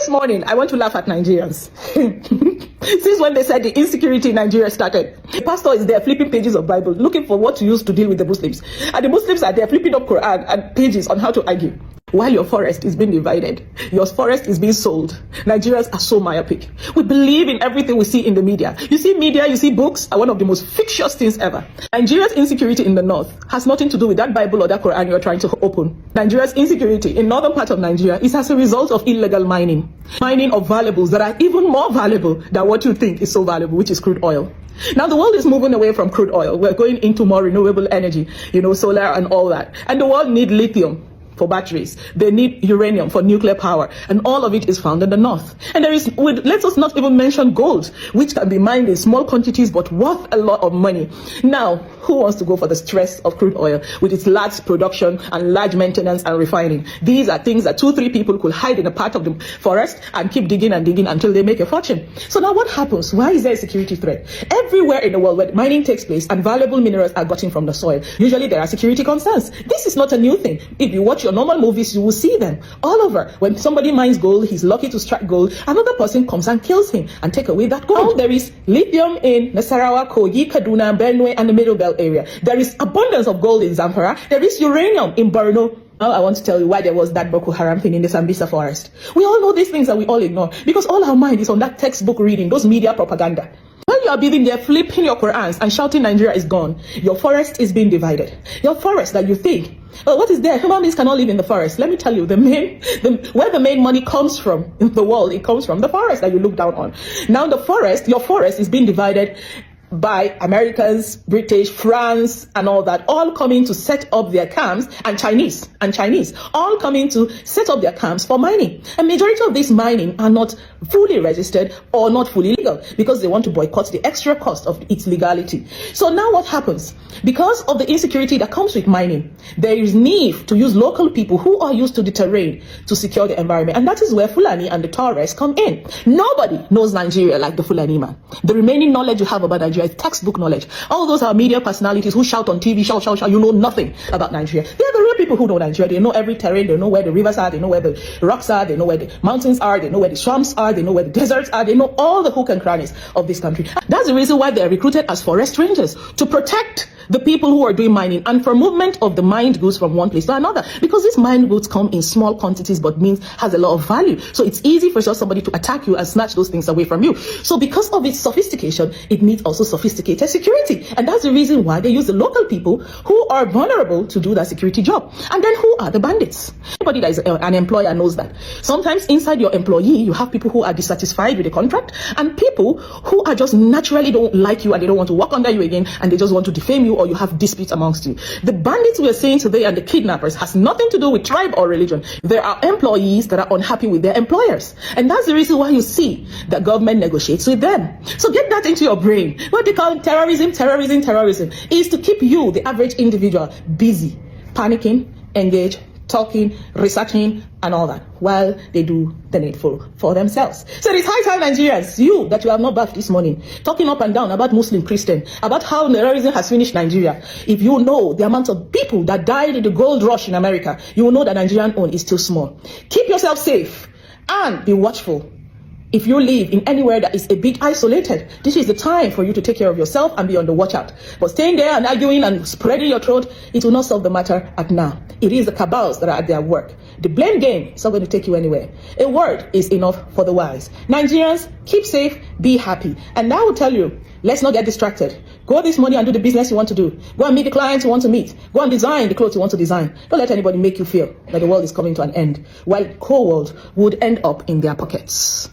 this morning, I want to laugh at Nigerians. Since when they said the insecurity in Nigeria started, the pastor is there flipping pages of Bible, looking for what to use to deal with the Muslims. And the Muslims are there flipping up Quran and pages on how to argue. While your forest is being divided, your forest is being sold. Nigerians are so myopic. We believe in everything we see in the media. You see media, you see books are one of the most fictitious things ever. Nigeria's insecurity in the north has nothing to do with that Bible or that Quran you're trying to open. Nigeria's insecurity in northern part of Nigeria is as a result of illegal mining. Mining of valuables that are even more valuable than what you think is so valuable, which is crude oil. Now the world is moving away from crude oil. We're going into more renewable energy, solar and all that. And the world needs lithium for batteries. They need uranium for nuclear power, and all of it is found in the north. And let us not even mention gold, which can be mined in small quantities but worth a lot of money. Now, who wants to go for the stress of crude oil with its large production and large maintenance and refining? These are things that 2-3 people could hide in a part of the forest and keep digging and digging until they make a fortune. So now what happens? Why is there a security threat? Everywhere in the world where mining takes place and valuable minerals are gotten from the soil, usually there are security concerns. This is not a new thing. If you watch your normal movies, you will see them all over. When somebody mines gold, he's lucky to strike gold, another person comes and kills him and take away that gold. There is lithium in Nasarawa, Kogi, Kaduna, Benue, and the Middle Belt area. There is abundance of gold in Zamfara. There is uranium in Borno. Now I want to tell you why there was that Boko Haram thing in the Sambisa forest. We all know these things that we all ignore because all our mind is on that textbook reading, those media propaganda. When you are being there flipping your Qurans and shouting Nigeria is gone, your forest is being divided. Your forest that you think, oh, what is there? Human beings cannot live in the forest. Let me tell you, where the main money comes from in the world, it comes from the forest that you look down on. Now the forest, your forest is being divided by Americans, British, France, and all that, all coming to set up their camps, and Chinese, all coming to set up their camps for mining. A majority of this mining are not fully registered or not fully legal because they want to boycott the extra cost of its legality. So now what happens? Because of the insecurity that comes with mining, there is need to use local people who are used to the terrain to secure the environment. And that is where Fulani and the Torres come in. Nobody knows Nigeria like the Fulani man. The remaining knowledge you have about Nigeria is textbook knowledge. All those are media personalities who shout on TV, shout, you know nothing about Nigeria. They are the real people who know Nigeria. They know every terrain, they know where the rivers are, they know where the rocks are, they know where the mountains are, they know where the swamps are, they know where the deserts are, they know all the hook and crannies of this country. That's the reason why they are recruited as forest rangers, to protect the people who are doing mining and for movement of the mined goods from one place to another, because these mined goods come in small quantities but has a lot of value. So it's easy for somebody to attack you and snatch those things away from you. So because of its sophistication, it needs also sophisticated security, and that's the reason why they use the local people who are vulnerable to do that security job. And then who are the bandits? Anybody that is an employer knows that sometimes inside your employee you have people who are dissatisfied with the contract and people who are just naturally don't like you and they don't want to work under you again and they just want to defame you, or you have disputes amongst you. The bandits we are saying today and the kidnappers has nothing to do with tribe or religion. There are employees that are unhappy with their employers, and that's the reason why you see that government negotiates with them. So get that into your brain. What they call terrorism is to keep you, the average individual, busy, panicking, engaged, talking, researching, and all that, while they do the needful for themselves. So it's high time, Nigerians, you that you have not bathed this morning, talking up and down about Muslim, Christian, about how terrorism has finished Nigeria. If you know the amount of people that died in the gold rush in America, you will know that Nigerian own is still small. Keep yourself safe and be watchful. If you live in anywhere that is a bit isolated, this is the time for you to take care of yourself and be on the watch out. But staying there and arguing and spreading your throat, it will not solve the matter at now. It is the cabals that are at their work. The blame game is not going to take you anywhere. A word is enough for the wise. Nigerians, keep safe, be happy. And I will tell you, let's not get distracted. Go this morning and do the business you want to do. Go and meet the clients you want to meet. Go and design the clothes you want to design. Don't let anybody make you feel that the world is coming to an end, while the whole world would end up in their pockets.